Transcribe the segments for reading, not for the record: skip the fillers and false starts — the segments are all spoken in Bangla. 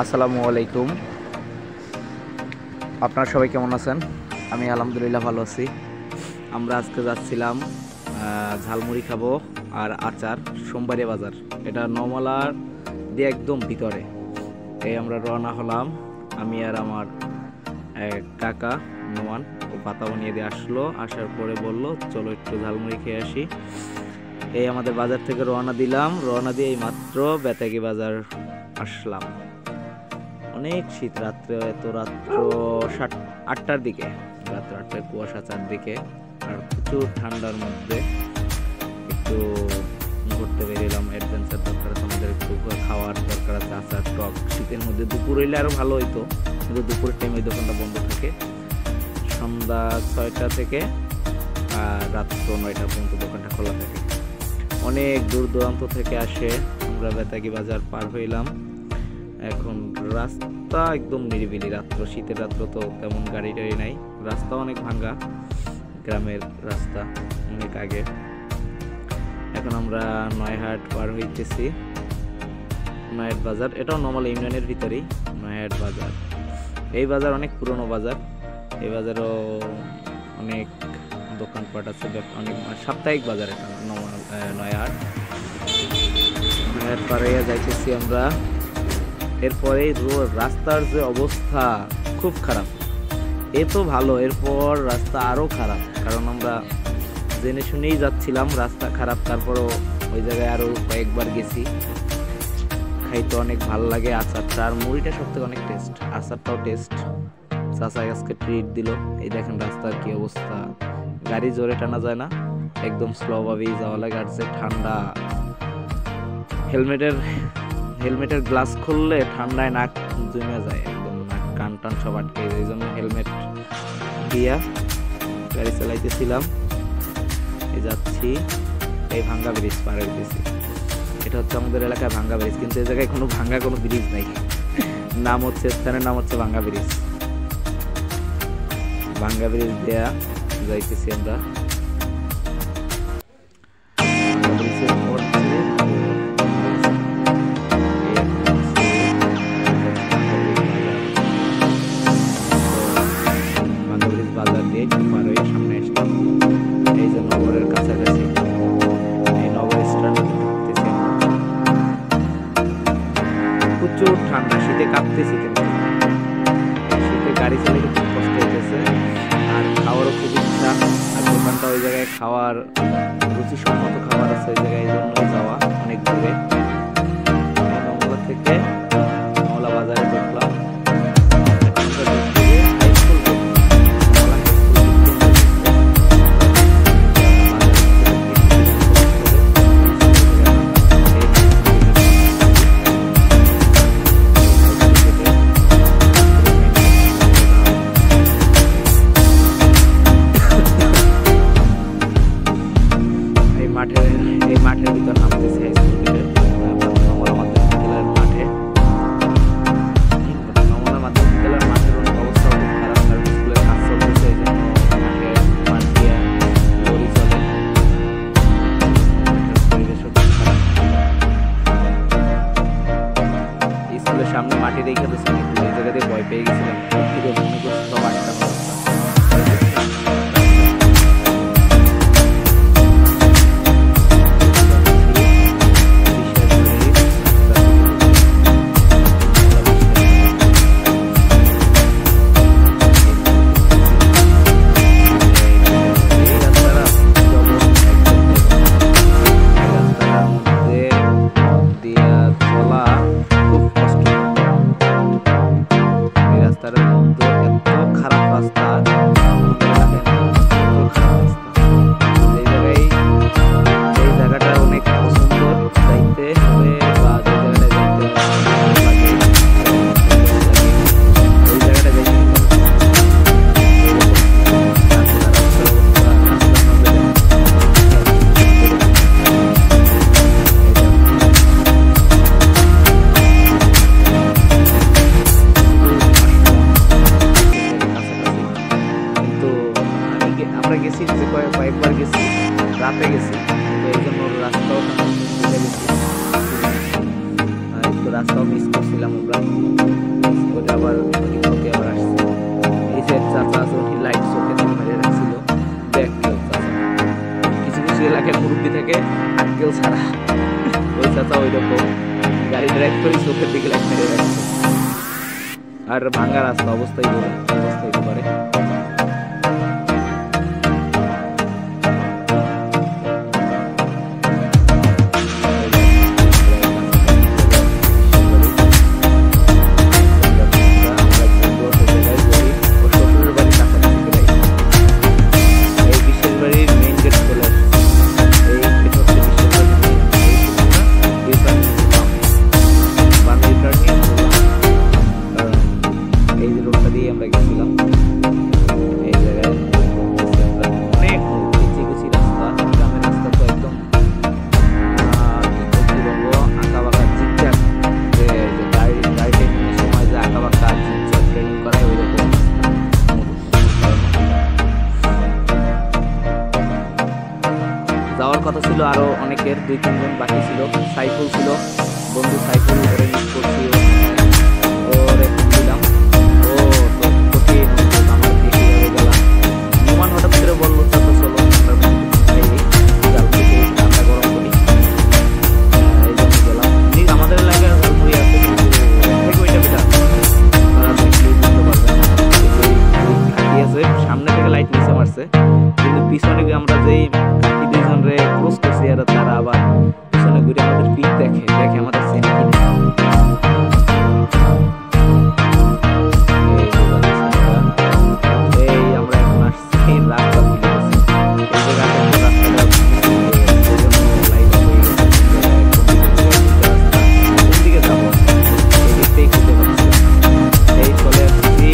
আসসালামু আলাইকুম। আপনারা সবাই কেমন আছেন? আমি আলহামদুলিল্লাহ ভালো আছি। আমরা আজকে যাচ্ছিলাম ঝালমুড়ি খাবো আর আচার সোমবারে বাজার। এটা নওমালার দিয়ে একদম ভিতরে। এই আমরা রওনা হলাম, আমি আর আমার কাকা নোমান। ও পাতা বানিয়ে দিয়ে আসলো, আসার পরে বলল চলো একটু ঝালমুড়ি খেয়ে আসি। এই আমাদের বাজার থেকে রওনা দিলাম, রওনা দিয়ে এই মাত্র বেতাগী বাজার আসলাম। অনেক শীত, রাত্রে এত রাত্র 8টার দিকে, রাত্র 8টায় কুয়াশা চারদিকে, আর প্রচুর ঠান্ডার মধ্যে একটু ঘুরতে বেরিয়েলাম। অ্যাডভেঞ্চার দরকার আছে আমাদের, একটু খাওয়ার দরকার আছে, আচার টক। শীতের মধ্যে দুপুর হইলে আরও ভালো হইতো, কিন্তু দুপুরের টাইম ওই দোকানটা বন্ধ থাকে। সন্ধ্যা 6টা থেকে আর রাত্র 9টা পর্যন্ত দোকানটা খোলা থাকে। অনেক দূর দূরান্ত থেকে আসে। আমরা বেতাগী বাজার পার হইলাম। এখন রাস্তা একদম নিরিবিলি, রাত্র, শীতের রাত্র তো তেমন গাড়ি টাড়ি নাই, রাস্তা অনেক ভাঙ্গা, গ্রামের রাস্তা অনেক আগে। এখন আমরা নয়াহাট পার হইতেছি। নয়াহাট বাজার, এটাও নর্মাল ইউনিয়নের ভিতরেই নয়াহাট বাজার। এই বাজার অনেক পুরনো বাজার। এই বাজারও অনেক দোকানপাট আছে, অনেক সাপ্তাহিক বাজার এটা নয়াহাট। নয়াহাট পার হইয়া যাইতেছি আমরা। এরপরে রাস্তার যে অবস্থা খুব খারাপ। এ তো ভালো, এরপর রাস্তা আরও খারাপ, কারণ আমরা জেনে শুনেই যাচ্ছিলাম রাস্তা খারাপ। তারপরও ওই জায়গায় আরও কয়েকবার গেছি। খাইতে অনেক ভালো লাগে আচারটা, আর মুড়িটা সব থেকে অনেক টেস্ট, আচারটাও টেস্ট। চাচা আজকে ট্রিট দিল। এই দেখেন রাস্তার কি অবস্থা, গাড়ি জোরে টানা যায় না, একদম স্লোভাবেই যাওয়া লাগে। আর যে ঠান্ডা, হেলমেটের গ্লাস খুললে ঠান্ডায় নাক জমে যায়, একদম নাক কান টান সব আটকে যায়। এই জন্য হেলমেট দিয়া গাড়ি চালাইতেছিলাম। এই যাচ্ছি, এই ভাঙ্গা ব্রিজ পার হইতেছি। এটা হচ্ছে আমাদের এলাকায় ভাঙ্গা ব্রিজ, কিন্তু এই জায়গায় কোনো ভাঙ্গা কোনো ব্রিজ নাই। নাম হচ্ছে, স্থানের নাম হচ্ছে ভাঙ্গা ব্রিজ। ভাঙ্গা ব্রিজ দেয়া যাইতেছি আমরা। প্রচুর ঠান্ডা, শীতে কাঁপতেছি, কিন্তু শীতে গাড়ি চালিয়ে খুব কষ্ট হইতেছে। আর খাওয়ারও খুব ইচ্ছা, আর দোকানটা ওই জায়গায় খাওয়ার রুচিসম্মত খাবার আছে ওই জায়গায়, এই জন্যই যাওয়া অনেক দূরে। নওমালা থেকে নওমালা বাজারে ঢুকলাম। এই মাঠের ভিতর নামতেছে স্কুলের নওমালা মাধ্যমিক বিদ্যালয়ের মাঠে। নওমালা মাধ্যমিক বিদ্যালয়ের মাঠের অনেক অবস্থা খুব খারাপ, কারণ স্কুলের কাজ চলতেছে, এই জন্য মাঠে মাঠ দিয়ে লরি চলে। পরিবেশ খুব খারাপ। স্কুলের সামনে মাটি রেখে দিচ্ছে, এই জায়গাতে ভয় পেয়ে গেছিলাম, সব আটকানো অবস্থা। রাস্তার মধ্যে এত আমরা ওটা আবার ওকে আবার আসছি। এই যে চাচা আছে উনি লাইট চোখে দিয়ে মেরে রাখছিল, দেখ কেউ চাচা কিছু কিছু এলাকায় মুরব্বী থেকে আটকেও ছাড়া, ওই চাচা ওই রকম গাড়ি ড্রাইভ করে চোখের দিকে লাইট মেরে রাখছে। আর ভাঙ্গা রাস্তা অবস্থায় হতে পারে। যাওয়ার কথা ছিল আরো অনেকের, 2-3 জন বাকি ছিল। সাইফুল ছিল, বন্ধু সাইফুল, ওরে মিস করছি, ওরে দিলাম। ও তো কঠিন আমার দিয়ে কিভাবে গেলাম। নোমান হঠাৎ করে বললো চাচা চলো আমরা ঠান্ডা গরম করি, এই জন্য গেলাম। আমাদের এলাকায় ঝালমুড়ি আছে কিন্তু ওইটা বেটা আপনারা দেখলেই বুঝতে পারবেন। আছে সামনে থেকে লাইট নিচে মারছে, কিন্তু পিছনে আমরা যেই দুইজনরে ক্লোজ করছি আর তারা আবার পিছনে ঘুরে আমাদের পিক দেখে আমাদের চেনে কিনে। এই আমরা এখন আসছি রাস্তা ভুলে গেছি, কোন দিকে যাবো এই দিকটাই খুঁজে পাচ্ছি। এই চলে আসছি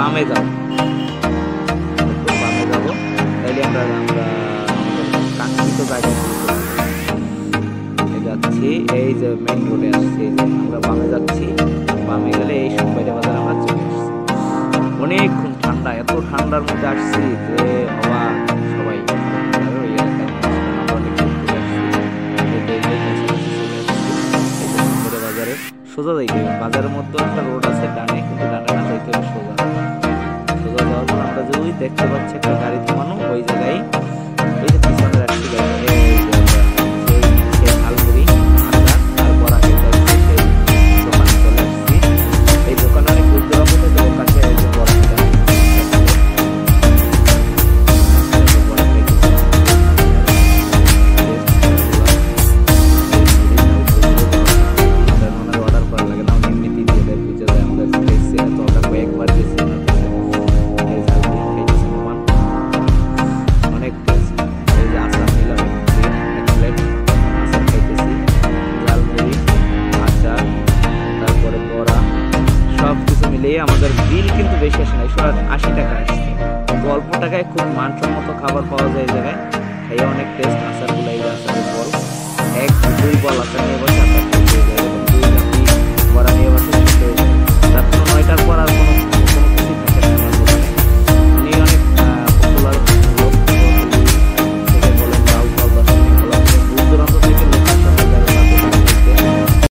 বামে যাবো, তাইলে আমরা কাঙ্ক্ষিত জায়গায় যাচ্ছি। এই যে মেইন রোডে আসছি, আমরা বামে যাচ্ছি। বামে গেলে এই সোমবাইরা বাজার আমরা চলে আসছি। অনেকক্ষণ ঠান্ডা, এত ঠান্ডার মধ্যে আসছি যে অবাক সবাই। বাজারে সোজা যাইতে হবে, বাজারের মধ্যে একটা রোড আছে ডানে, কিন্তু ডানে না যাইতে হবে সোজা। যাওয়ার পর আমরা যে ওই দেখতে পাচ্ছি একটা গাড়ি থামানো, ওই জায়গায় ওই যে পিছনে রাখছি গাড়ি, সেই ঝালমুড়ি আচার তারপর আগে সেই দোকানে চলে আসছি। এই দোকানে অনেক দূর দূরান্ত থেকে লোক আসে, এই যে বড় অর্ডার করা লাগে না, এমনিতেই দিয়ে দেয়, বুঝে যায় আমাদের কয়েকবার গেছি। আমাদের বিল কিন্তু বেশি আসে না, 180 টাকা আসছে। অল্প টাকায় খুব মানসম্মত খাবার পাওয়া যায় এই জায়গায়। খাইয়ে অনেক টেস্ট। আচারগুলো এই আচারের বল 1-2 বল আচার নিয়ে বসে